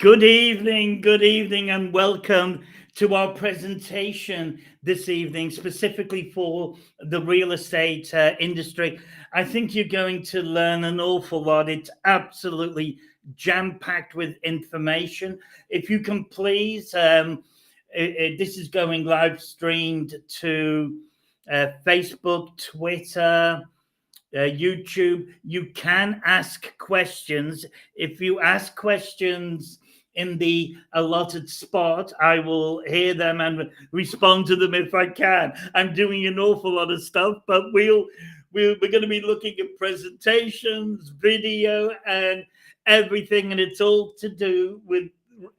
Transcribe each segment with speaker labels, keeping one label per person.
Speaker 1: good evening, and welcome to our presentation this evening, specifically for the real estate industry. I think you're going to learn an awful lot. It's absolutely jam-packed with information. If you can please, this is going live streamed to Facebook, Twitter, YouTube. You can ask questions. If you ask questions in the allotted spot, I will hear them and respond to them if I can. I'm doing an awful lot of stuff, but we're going to be looking at presentations, video, and everything, and it's all to do with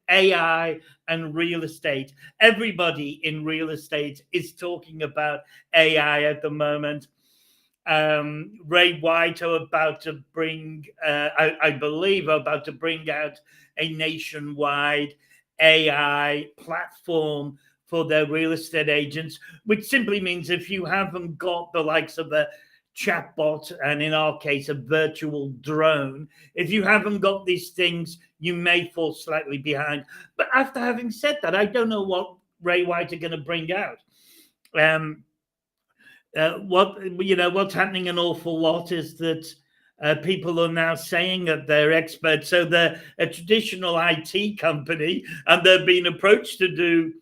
Speaker 1: AI and real estate. Everybody in real estate is talking about AI at the moment. Ray White are about to bring, I believe, are about to bring out a nationwide AI platform for their real estate agents, which simply means if you haven't got the likes of a chatbot, and in our case, a virtual drone, if you haven't got these things, you may fall slightly behind. But after having said that, I don't know what Ray White are going to bring out. What's happening an awful lot is that people are now saying that they're experts. So they're a traditional IT company and they're being approached to do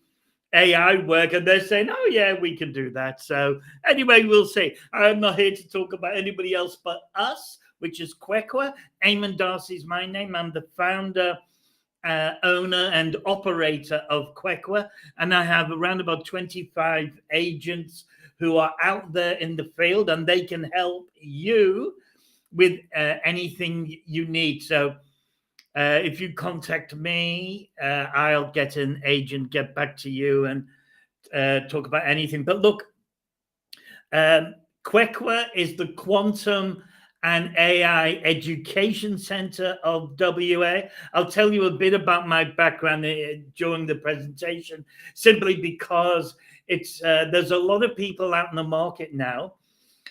Speaker 1: AI work, and they're saying, oh yeah, we can do that. So anyway, we'll see. I'm not here to talk about anybody else but us, which is QUECWA. Eamon Darcy's my name. I'm the founder, owner and operator of QUECWA, and I have around about 25 agents who are out there in the field, and they can help you with anything you need. So if you contact me, I'll get an agent, get back to you and talk about anything. But look, QUECWA is the Quantum and AI Education Center of WA. I'll tell you a bit about my background during the presentation, simply because there's a lot of people out in the market now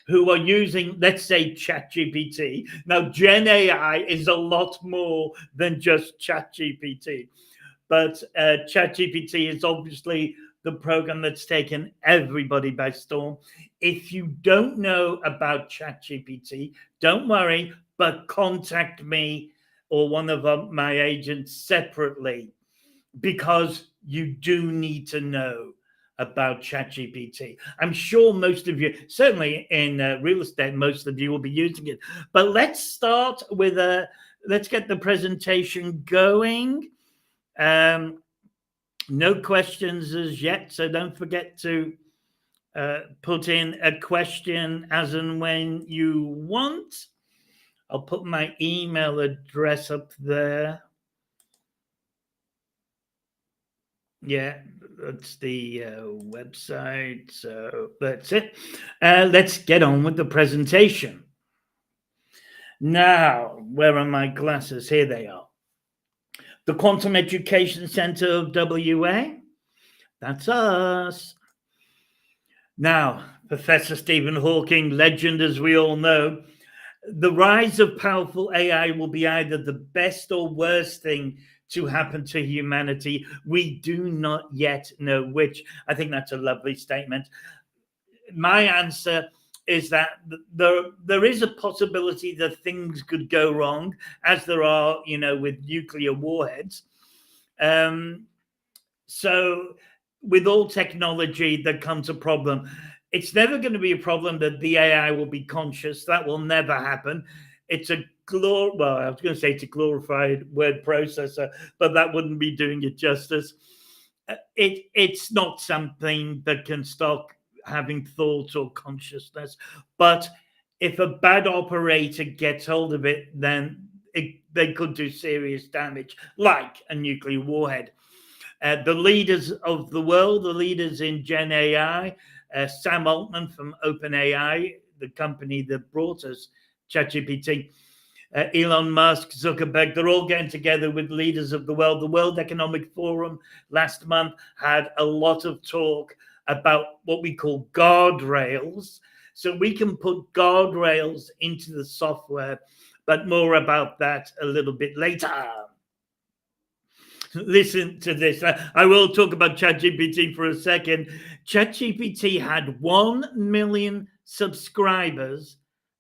Speaker 1: who are using, let's say, ChatGPT. Now, Gen AI is a lot more than just ChatGPT, but ChatGPT is obviously the program that's taken everybody by storm. If you don't know about ChatGPT, don't worry, but contact me or one of my agents separately, because you do need to know about ChatGPT. I'm sure most of you, certainly in real estate, most of you will be using it. But let's start with let's get the presentation going. No questions as yet, so don't forget to put in a question as and when you want. I'll put my email address up there. Yeah, that's the website. So that's it. Let's get on with the presentation. Now, where are my glasses? Here they are. The Quantum Education Center of WA. That's us. Now, Professor Stephen Hawking, legend as we all know, the rise of powerful AI will be either the best or worst thing to happen to humanity. We do not yet know which. I think that's a lovely statement. My answer is that there is a possibility that things could go wrong, as there are, with nuclear warheads. So with all technology, there comes a problem. It's never going to be a problem that the AI will be conscious. That will never happen. It's I was going to say it's a glorified word processor, but that wouldn't be doing it justice. It's not something that can start having thoughts or consciousness. But if a bad operator gets hold of it, then they could do serious damage, like a nuclear warhead. The leaders of the world, the leaders in Gen AI, Sam Altman from OpenAI, the company that brought us ChatGPT, Elon Musk, Zuckerberg, they're all getting together with leaders of the world. The World Economic Forum last month had a lot of talk about what we call guardrails. So we can put guardrails into the software, but more about that a little bit later. Listen to this. I will talk about ChatGPT for a second. ChatGPT had 1 million subscribers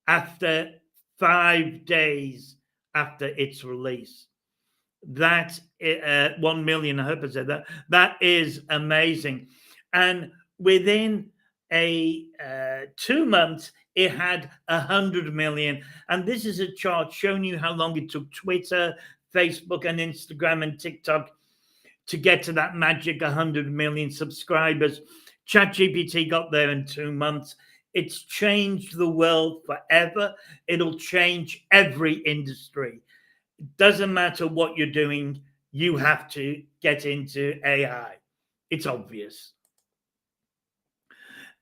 Speaker 1: after 5 days after its release. That 1 million, I hope I said that. That is amazing. And within 2 months, it had 100 million. And this is a chart showing you how long it took Twitter, Facebook, and Instagram and TikTok to get to that magic 100 million subscribers. ChatGPT got there in 2 months. It's changed the world forever. It'll change every industry. It doesn't matter what you're doing, you have to get into AI. It's obvious.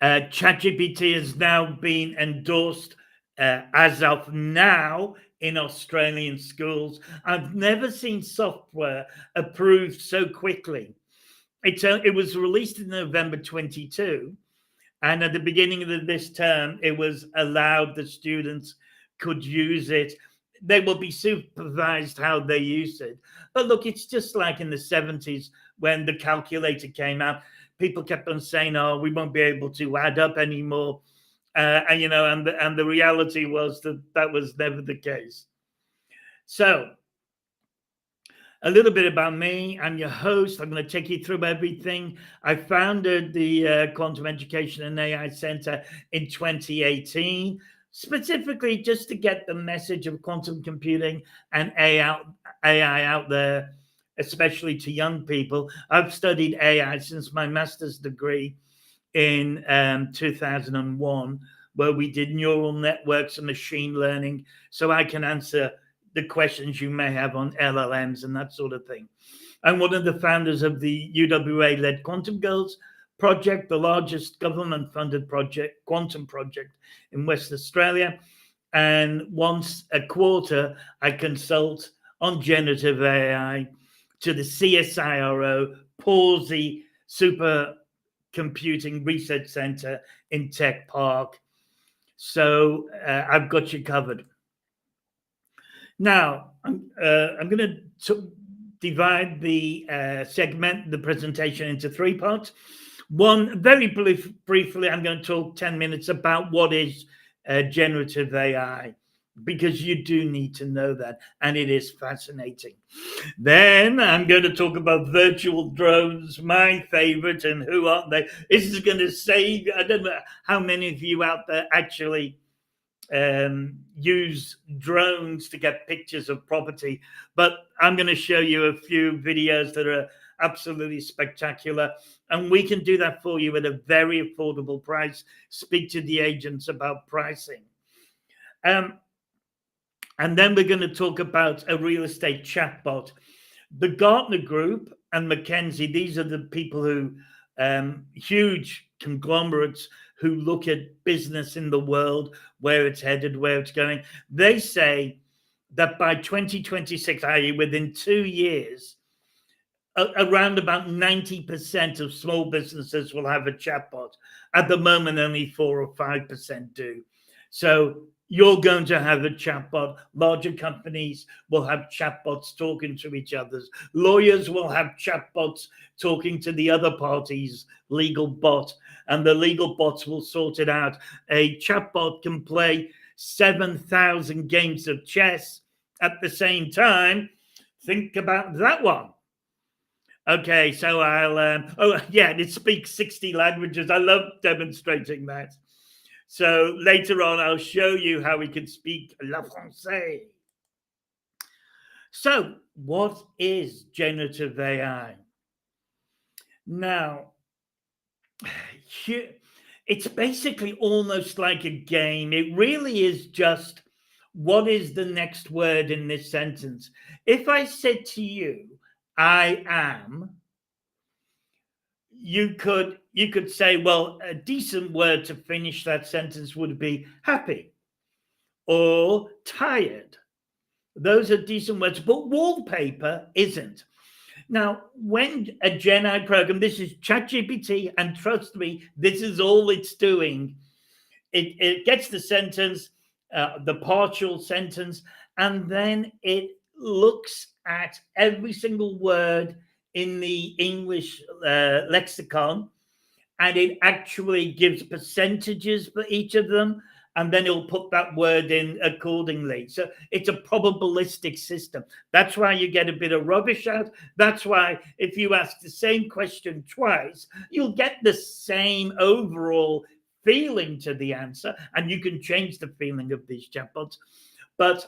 Speaker 1: ChatGPT has now been endorsed as of now in Australian schools. I've never seen software approved so quickly. It was released in November 22, and at the beginning of this term, it was allowed the students could use it. They will be supervised how they use it. But look, it's just like in the 70s when the calculator came out. People kept on saying, "Oh, we won't be able to add up anymore," and the reality was that was never the case. So, a little bit about me. I'm your host. I'm going to take you through everything. I founded the Quantum Education and AI Center in 2018, specifically just to get the message of quantum computing and AI out there, especially to young people. I've studied AI since my master's degree in 2001, where we did neural networks and machine learning, so I can answer the questions you may have on LLMs and that sort of thing. I'm one of the founders of the UWA-led Quantum Girls project, the largest government-funded quantum project in West Australia. And once a quarter, I consult on generative AI to the CSIRO Pawsey Supercomputing Research Center in Tech Park. So I've got you covered. Now, I'm going to divide the the presentation into 3 parts. One, very briefly, I'm going to talk 10 minutes about what is generative AI, because you do need to know that, and it is fascinating. Then I'm going to talk about virtual drones, my favorite, and who aren't they. This is going to save, I don't know how many of you out there actually use drones to get pictures of property, but I'm going to show you a few videos that are absolutely spectacular, and we can do that for you at a very affordable price. Speak to the agents about pricing. And then we're going to talk about a real estate chatbot. The Gartner Group and McKinsey, these are the people who, huge conglomerates who look at business in the world, where it's headed, where it's going. They say that by 2026, i.e. within 2 years, around about 90% of small businesses will have a chatbot. At the moment, only 4 or 5% do. So you're going to have a chatbot. Larger companies will have chatbots talking to each other. Lawyers will have chatbots talking to the other party's legal bot, and the legal bots will sort it out. A chatbot can play 7,000 games of chess at the same time. Think about that one. Okay, so it speaks 60 languages. I love demonstrating that. So later on, I'll show you how we can speak le français. So what is generative AI? Now, it's basically almost like a game. It really is just, what is the next word in this sentence? If I said to you, I am, you could say, well, a decent word to finish that sentence would be happy or tired. Those are decent words, but wallpaper isn't. Now, when a Gen AI program, this is ChatGPT, and trust me, this is all it's doing. It gets the sentence, the partial sentence, and then it looks at every single word in the English lexicon, and it actually gives percentages for each of them, and then it'll put that word in accordingly. So it's a probabilistic system. That's why you get a bit of rubbish out. That's why if you ask the same question twice, you'll get the same overall feeling to the answer, and you can change the feeling of these chatbots, but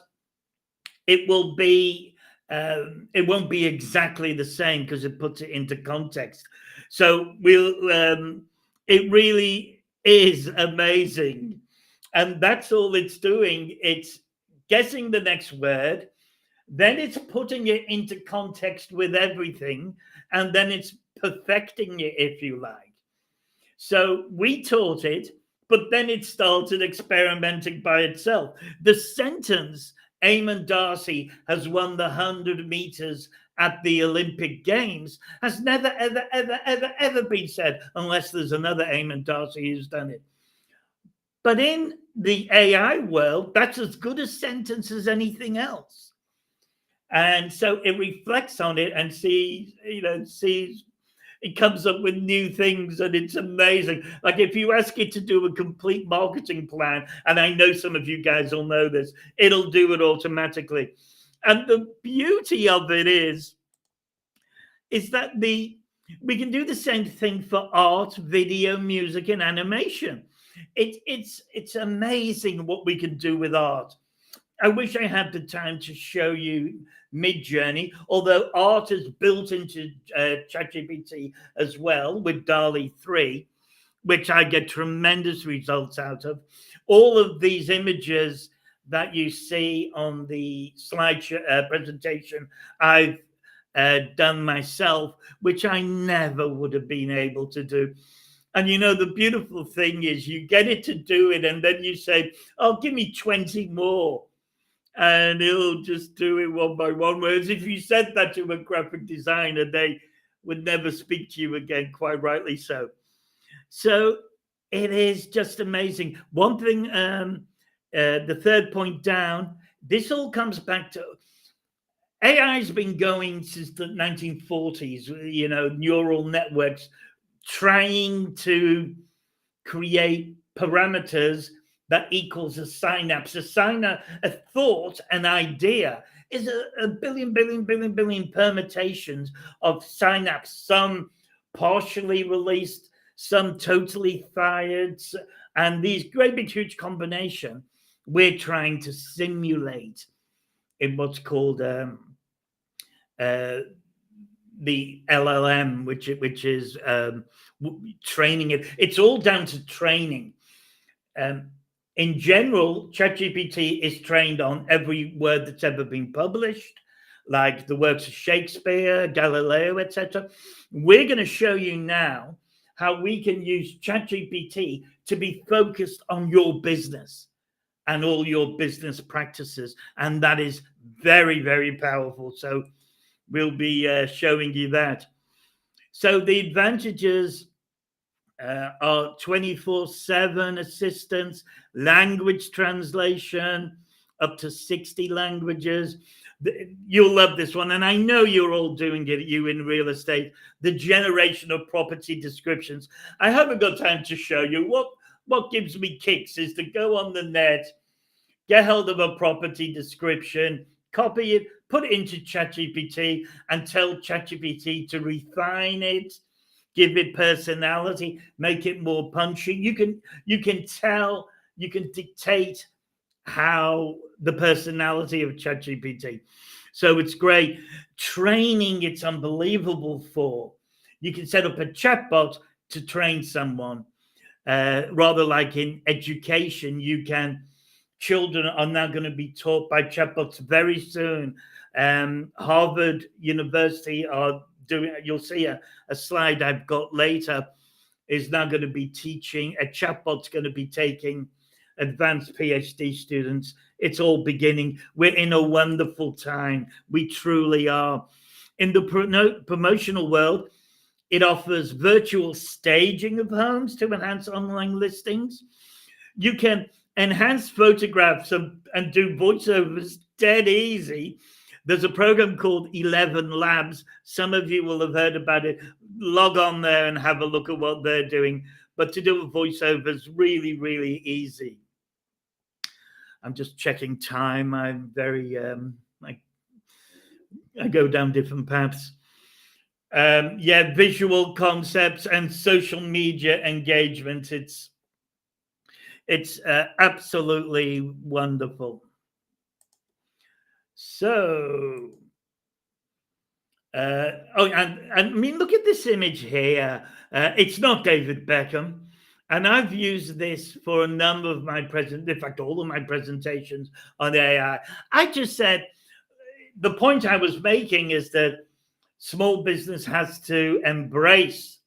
Speaker 1: it will be it won't be exactly the same because it puts it into context. So it really is amazing, and that's all it's doing. It's guessing the next word, then it's putting it into context with everything, and then it's perfecting it, if you like. So we taught it, but then it started experimenting by itself. The sentence, Eamon Darcy has won the 100 meters at the Olympic Games, has never, ever, ever, ever, ever been said, unless there's another Eamon Darcy who's done it. But in the AI world, that's as good a sentence as anything else. And so it reflects on it and sees it comes up with new things, and it's amazing. Like if you ask it to do a complete marketing plan, and I know some of you guys will know this, it'll do it automatically. And the beauty of it is that we can do the same thing for art, video, music, and animation. It's amazing what we can do with art. I wish I had the time to show you Midjourney, although art is built into ChatGPT as well with DALL-E 3, which I get tremendous results out of. All of these images that you see on the slide presentation, I've done myself, which I never would have been able to do. And the beautiful thing is you get it to do it, and then you say, oh, give me 20 more. And it'll just do it one by one. Whereas if you said that to a graphic designer, they would never speak to you again, quite rightly so. So it is just amazing. One thing, the third point down, this all comes back to AI has been going since the 1940s, neural networks trying to create parameters that equals a synapse. A thought, an idea is a billion permutations of synapse, some partially released, some totally fired, and these great big huge combination we're trying to simulate in what's called the LLM, which is training it. It's all down to training. In general, ChatGPT is trained on every word that's ever been published, like the works of Shakespeare, Galileo, etc. We're going to show you now how we can use ChatGPT to be focused on your business and all your business practices. And that is very, very powerful. So we'll be showing you that. So the advantages are 24/7 assistance, language translation, up to 60 languages. You'll love this one, and I know you're all doing it, you in real estate, the generation of property descriptions. I haven't got time to show you. What gives me kicks is to go on the net, get hold of a property description, copy it, put it into ChatGPT, and tell ChatGPT to refine it, give it personality, make it more punchy. You can tell, you can dictate how the personality of ChatGPT. So it's great. Training, it's unbelievable for. You can set up a chatbot to train someone. Rather like in education, children are now going to be taught by chatbots very soon. Harvard University are doing, you'll see a slide I've got later, is now going to be teaching, a chatbot's going to be taking advanced PhD students. It's all beginning. We're in a wonderful time. We truly are. In the promotional world, it offers virtual staging of homes to enhance online listings. You can enhance photographs and do voiceovers dead easy. There's a program called 11 Labs. Some of you will have heard about it. Log on there and have a look at what they're doing. But to do a voiceover is really, really easy. I'm just checking time. I'm very, I go down different paths. Yeah, visual concepts and social media engagement. It's absolutely wonderful. So, and I mean, look at this image here. It's not David Beckham. And I've used this for a number of my in fact, all of my presentations on AI. I just said, the point I was making is that small business has to embrace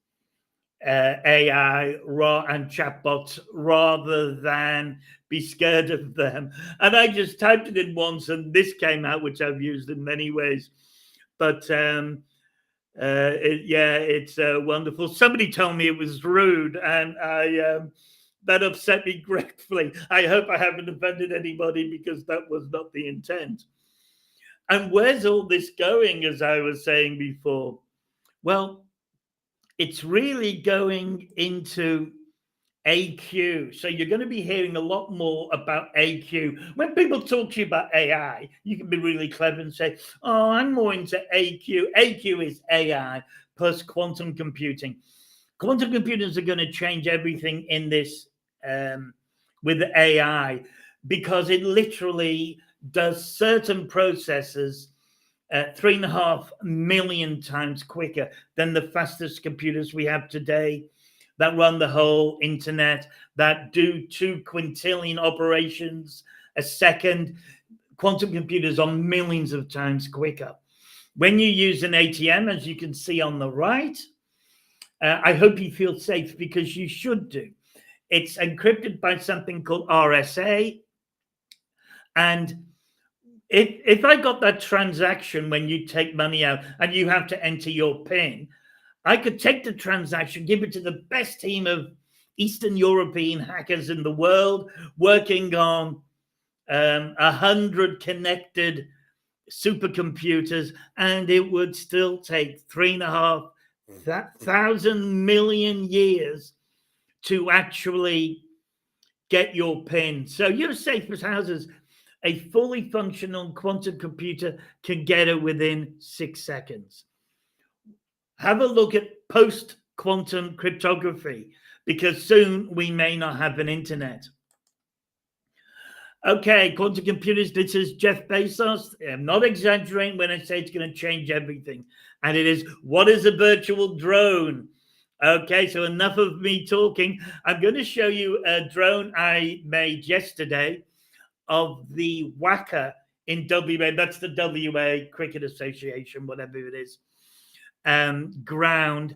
Speaker 1: AI and chatbots rather than be scared of them. And I just typed it in once and this came out, which I've used in many ways. But it's wonderful. Somebody told me it was rude, and that upset me greatly. I hope I haven't offended anybody, because that was not the intent. And where's all this going, as I was saying before? Well, it's really going into AQ. So you're going to be hearing a lot more about AQ. When people talk to you about AI, you can be really clever and say, oh, I'm more into AQ. AQ is AI plus quantum computing. Quantum computers are going to change everything in this with AI, because it literally does certain processes 3.5 million times quicker than the fastest computers we have today, that run the whole internet, that do 2 quintillion operations a second. Quantum computers are millions of times quicker. When you use an ATM, as you can see on the right, I hope you feel safe, because you should do. It's encrypted by something called RSA. And if I got that transaction when you take money out and you have to enter your PIN, I could take the transaction, give it to the best team of Eastern European hackers in the world, working on 100 connected supercomputers, and it would still take 3,500 million years to actually get your PIN. So you're safe as houses. A fully functional quantum computer can get it within 6 seconds. Have a look at post-quantum cryptography, because soon we may not have an internet. Okay, quantum computers, this is Jeff Bezos. I'm not exaggerating when I say it's going to change everything. And it is, what is a virtual drone? Okay, so enough of me talking. I'm going to show you a drone I made yesterday of the WACA in WA. That's the WA Cricket Association, whatever it is, ground.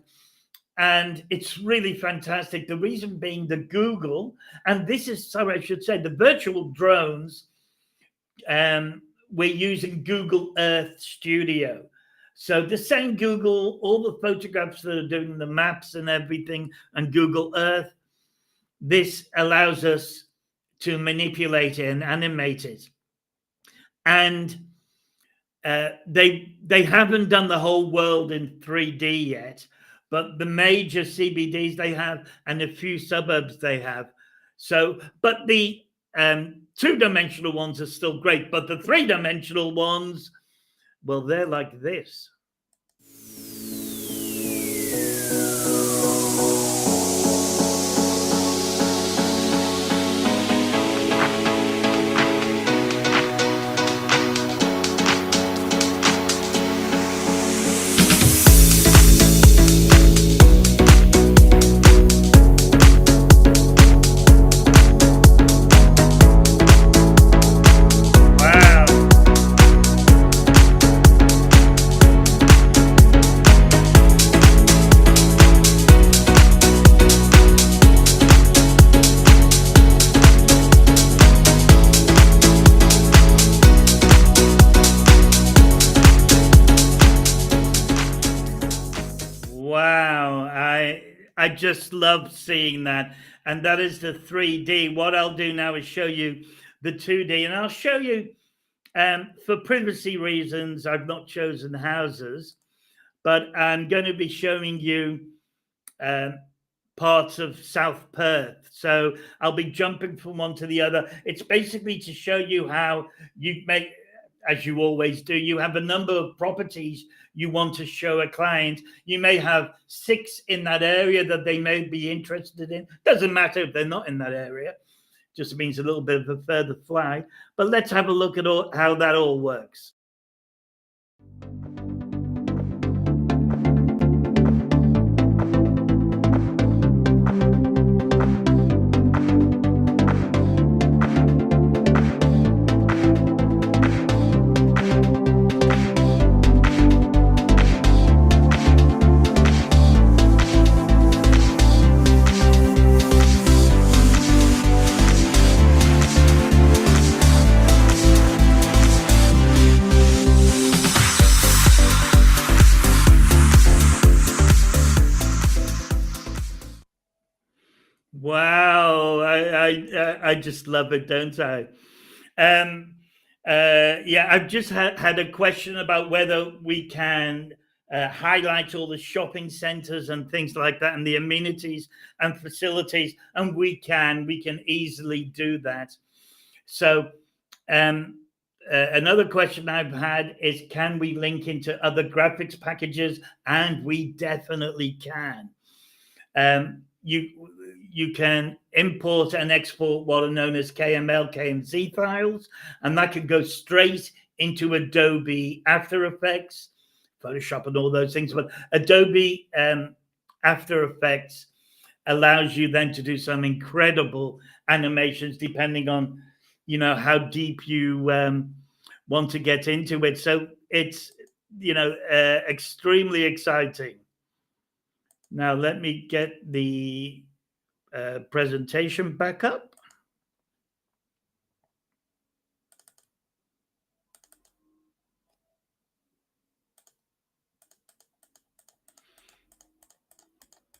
Speaker 1: And it's really fantastic. The reason being the Google, and this is, sorry, I should say, the virtual drones, we're using Google Earth Studio. So the same Google, all the photographs that are doing the maps and everything, and Google Earth, this allows us to manipulate it and animate it. And they haven't done the whole world in 3D yet, but the major CBDs they have and a few suburbs they have. So, but the 2-dimensional ones are still great, but the 3-dimensional ones, well, they're like this. Wow, I just love seeing that. And that is the 3D. What I'll do now is show you the 2D, and I'll show you For privacy reasons, I've not chosen houses, but I'm going to be showing you um, parts of South Perth. So I'll be jumping from one to the other. It's basically to show you how you make, as you always do, you have a number of properties you want to show a client. You may have 6 in that area that they may be interested in. Doesn't matter if they're not in that area, just means a little bit of a further fly. But let's have a look at how that all works. Wow, I just love it, don't I? Um, yeah, I've just had a question about whether we can highlight all the shopping centres and things like that, and the amenities and facilities, and we can easily do that. So, um, another question I've had is, can we link into other graphics packages? And we definitely can. You can import and export what are known as KML, KMZ files, and that can go straight into Adobe After Effects, Photoshop, and all those things. But Adobe After Effects allows you then to do some incredible animations, depending on how deep you want to get into it. So it's extremely exciting. Now, let me get the presentation back up.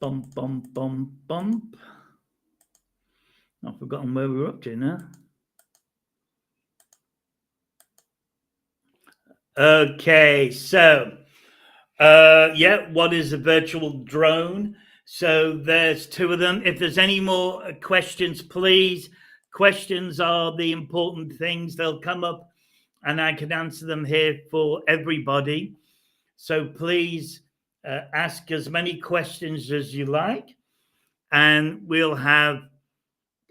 Speaker 1: Bump, bump, bump, bump. I've forgotten where we're up to now. Okay, so what is a virtual drone? So there's 2 of them. If there's any more questions, please. Questions are the important things. They'll come up and I can answer them here for everybody. So please ask as many questions as you like, and we'll have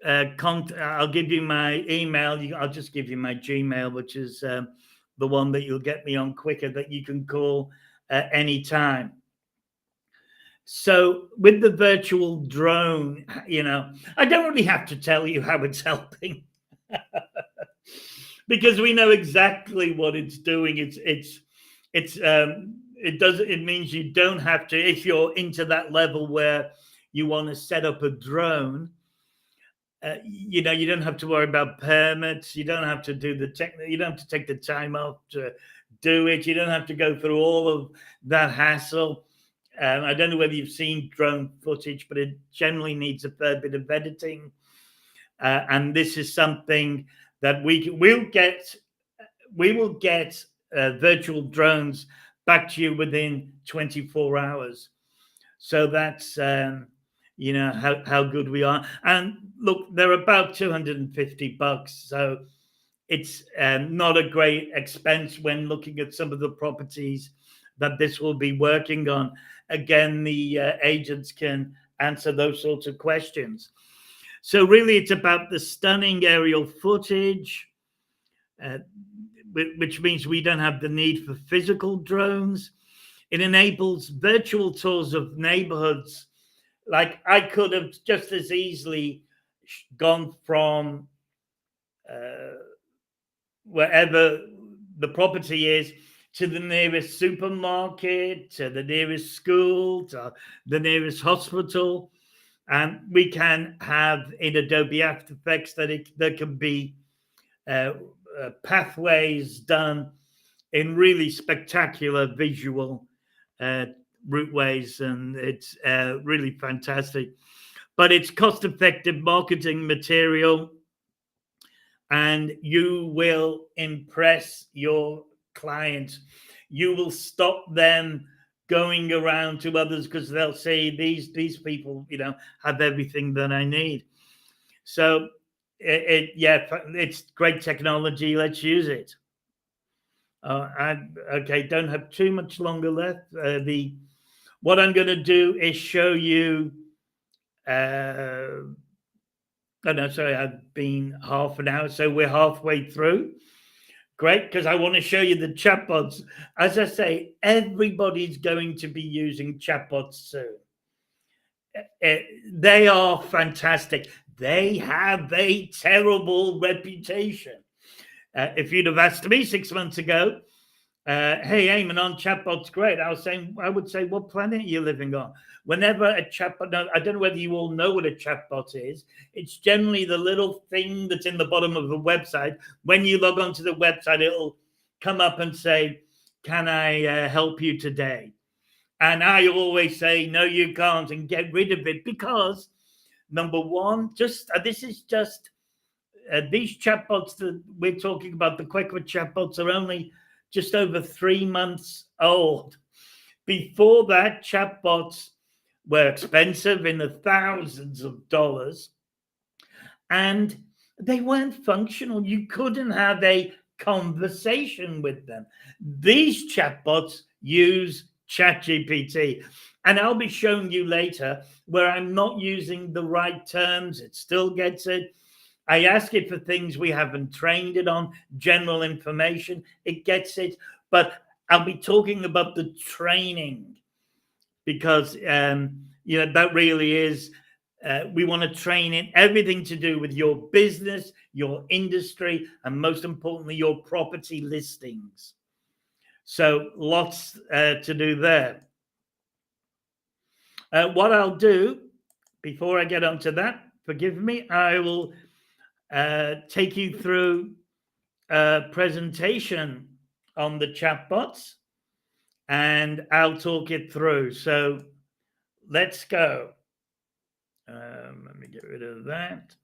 Speaker 1: I'll give you my email. I'll just give you my Gmail, which is the one that you'll get me on quicker, that you can call anytime. So with the virtual drone, I don't really have to tell you how it's helping because we know exactly what it's doing. It means you don't have to, if you're into that level where you want to set up a drone, you don't have to worry about permits. You don't have to do you don't have to take the time off to do it. You don't have to go through all of that hassle. I don't know whether you've seen drone footage, but it generally needs a fair bit of editing. And this is something that we will get virtual drones back to you within 24 hours. So that's how good we are. And look, they're about $250, so it's not a great expense when looking at some of the properties that this will be working on. Again, the agents can answer those sorts of questions. So really, it's about the stunning aerial footage, which means we don't have the need for physical drones. It enables virtual tours of neighborhoods. Like, I could have just as easily gone from wherever the property is to the nearest supermarket, to the nearest school, to the nearest hospital. And we can have in Adobe After Effects that there can be pathways done in really spectacular visual routeways, and it's really fantastic. But it's cost-effective marketing material. and you will impress your clients. You will stop them going around to others because they'll say these people, have everything that I need. So it's great technology. Let's use it. Okay, don't have too much longer left. What I'm going to do is show you. Oh no, sorry, I've been half an hour, so we're halfway through. Great, because I want to show you the chatbots. As I say, everybody's going to be using chatbots soon. They are fantastic. They have a terrible reputation. If you'd have asked me 6 months ago, hey, Eamon, on chatbot's great, I would say, what planet are you living on? Whenever a chatbot, now, I don't know whether you all know what a chatbot is. It's generally the little thing that's in the bottom of the website. When you log onto the website, it'll come up and say, can I help you today? And I always say, no, you can't, and get rid of it because, number one, this is just these chatbots that we're talking about, the QUECWA chatbots, are only just over 3 months old. Before that, chatbots were expensive, in the thousands of dollars, and they weren't functional. You couldn't have a conversation with them. These chatbots use ChatGPT, and I'll be showing you later where I'm not using the right terms. It still gets it. I ask it for things we haven't trained it on, general information. It gets it, but I'll be talking about the training because that really is. We want to train it, everything to do with your business, your industry, and most importantly, your property listings. So lots to do there. What I'll do before I get onto that, forgive me, I will take you through a presentation on the chatbots, and I'll talk it through. So let's go. Let me get rid of that.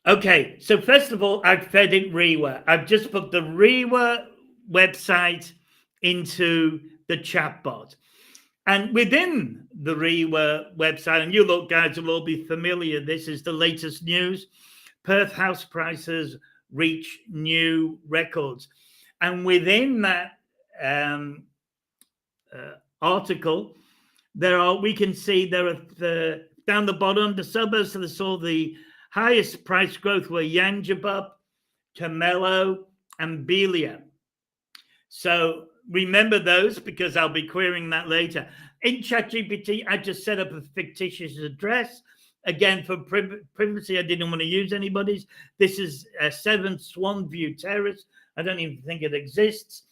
Speaker 1: Okay, so first of all, I've fed it reWA. I've just put the reWA website into the chatbot. And within the reWA website, and you look, guys will all be familiar, this is the latest news. Perth house prices reach new records. And within that article, we can see there are down the bottom, the suburbs that saw the highest price growth were Yangebup, Camelo, and Belia. So remember those because I'll be querying that later. In ChatGPT, I just set up a fictitious address. Again, for privacy, I didn't want to use anybody's. This is 7 Swanview Terrace. I don't even think it exists.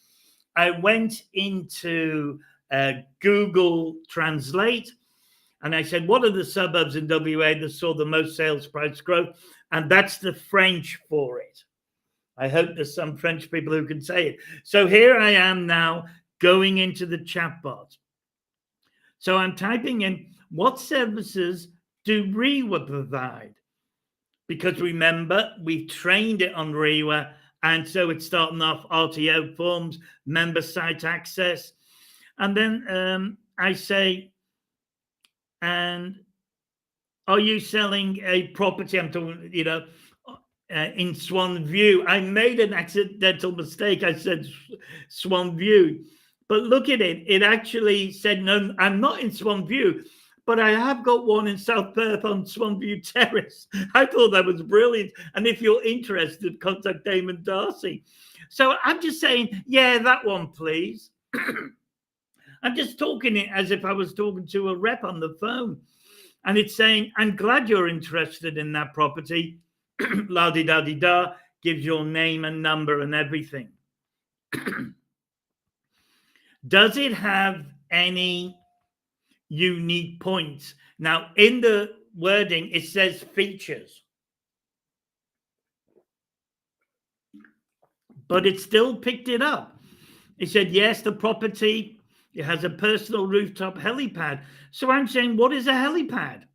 Speaker 1: I went into Google Translate and I said, what are the suburbs in WA that saw the most sales price growth? And that's the French for it. I hope there's some French people who can say it. So here I am now going into the chatbot. So I'm typing in, what services do reWA provide? Because remember, we trained it on reWA, and so it's starting off RTO forms, member site access. And then I say, and are you selling a property? I'm talking, in Swanview. I made an accidental mistake. I said Swanview, but look at it. It actually said, no, I'm not in Swanview, but I have got one in South Perth on Swanview Terrace. I thought that was brilliant. And if you're interested, contact Damon Darcy. So I'm just saying, yeah, that one, please. I'm just talking it as if I was talking to a rep on the phone. And it's saying, I'm glad you're interested in that property. La-di-da-di-da, gives your name and number and everything. Does it have any unique points? Now, in the wording, it says features. But it still picked it up. It said, yes, the property, it has a personal rooftop helipad. So I'm saying, what is a helipad?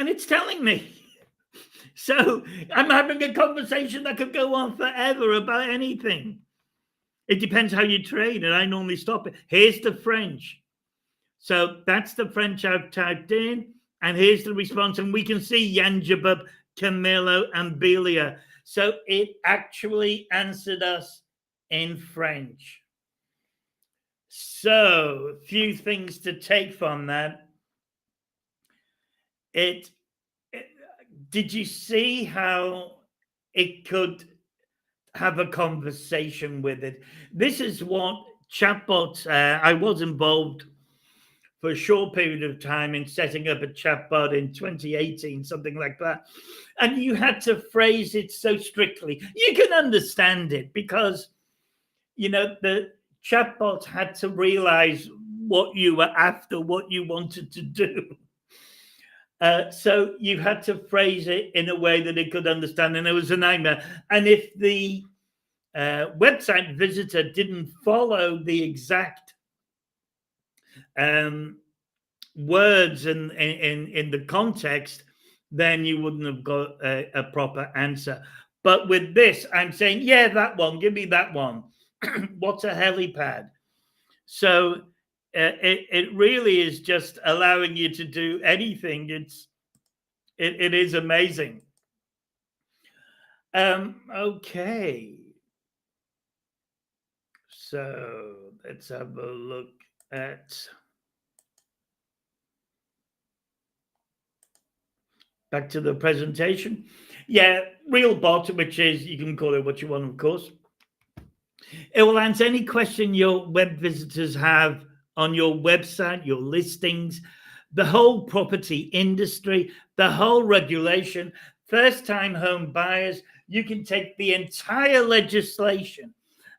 Speaker 1: and it's telling me. So I'm having a conversation that could go on forever about anything. It depends how you train, and I normally stop it. Here's the French. So that's the French I've typed in, and here's the response. And we can see Yanjabub, Camilo, and Belia. So it actually answered us in French. So a few things to take from that. Did you see how it could have a conversation with it? This is what chatbots, I was involved for a short period of time in setting up a chatbot in 2018, something like that. And you had to phrase it so strictly. You can understand it because, the chatbot had to realize what you were after, what you wanted to do. So you had to phrase it in a way that it could understand, and it was a nightmare. And if the website visitor didn't follow the exact words in the context, then you wouldn't have got a proper answer. But with this, I'm saying, yeah, that one, give me that one. What's a helipad? So it really is just allowing you to do anything. It is amazing. Okay. So let's have a look at back to the presentation. Yeah, real bot, which is, you can call it what you want, of course. It will answer any question your web visitors have on your website, your listings, the whole property industry, the whole regulation, first-time home buyers. You can take the entire legislation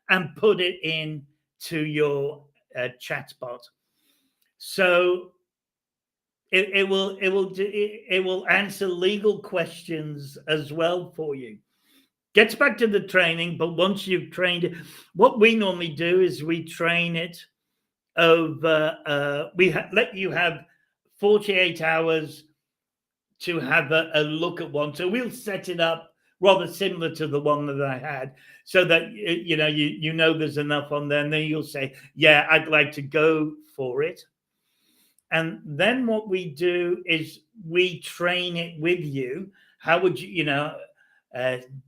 Speaker 1: and put it into your chatbot. So it will answer legal questions as well for you. Gets back to the training, but once you've trained it, what we normally do is we train it over. Let you have 48 hours to have a look at one. So we'll set it up rather similar to the one that I had, so that you know there's enough on there, and then you'll say, yeah, I'd like to go for it. And then what we do is we train it with you. How would you,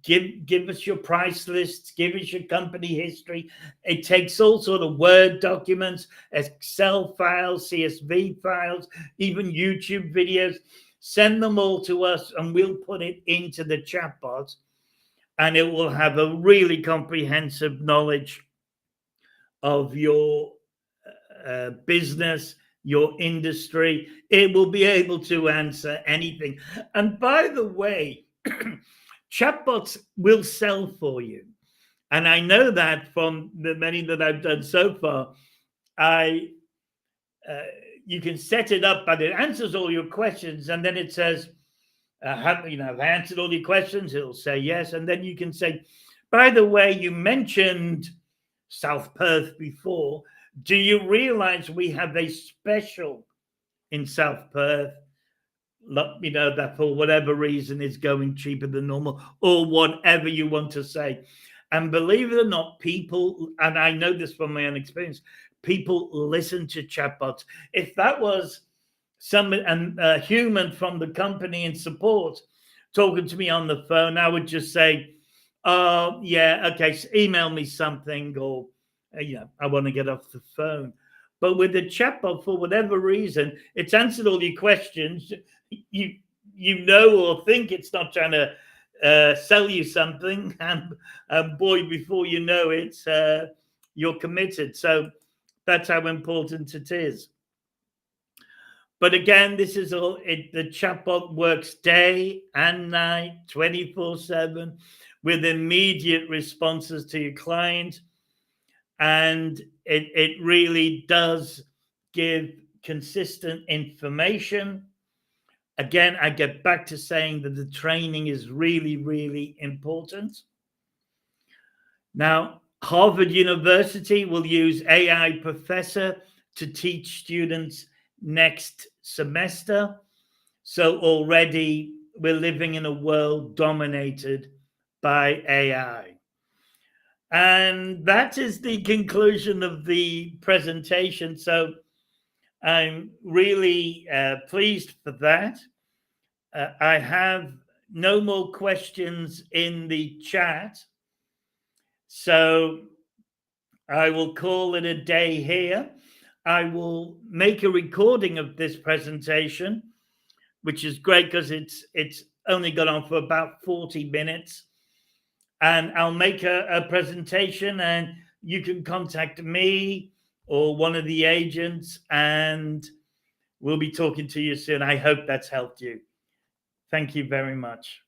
Speaker 1: give us your price lists, give us your company history. It takes all sort of Word documents, Excel files, CSV files, even YouTube videos. Send them all to us, and we'll put it into the chatbot, and it will have a really comprehensive knowledge of your business, your industry. It will be able to answer anything. And by the way, chatbots will sell for you. And I know that from the many that I've done so far. You can set it up, but it answers all your questions, and then it says, have answered all your questions? It'll say yes. And then you can say, by the way, you mentioned South Perth before. Do you realize we have a special in South Perth? That for whatever reason is going cheaper than normal, or whatever you want to say. And believe it or not, people, and I know this from my own experience, people listen to chatbots. If that was a human from the company in support talking to me on the phone, I would just say, oh, yeah, okay, so email me something, or, I want to get off the phone. But with the chatbot, for whatever reason, it's answered all your questions. You or think it's not trying to sell you something, and boy, before you know it, you're committed. So that's how important it is. But again, this is all. The chatbot works day and night, 24/7, with immediate responses to your client, and it really does give consistent information. Again, I get back to saying that the training is really, really important. Now, Harvard University will use AI Professor to teach students next semester. So already we're living in a world dominated by AI. And that is the conclusion of the presentation. So I'm really pleased for that. I have no more questions in the chat. So I will call it a day here. I will make a recording of this presentation, which is great because it's only gone on for about 40 minutes. And I'll make a presentation, and you can contact me or one of the agents, and we'll be talking to you soon. I hope that's helped you. Thank you very much.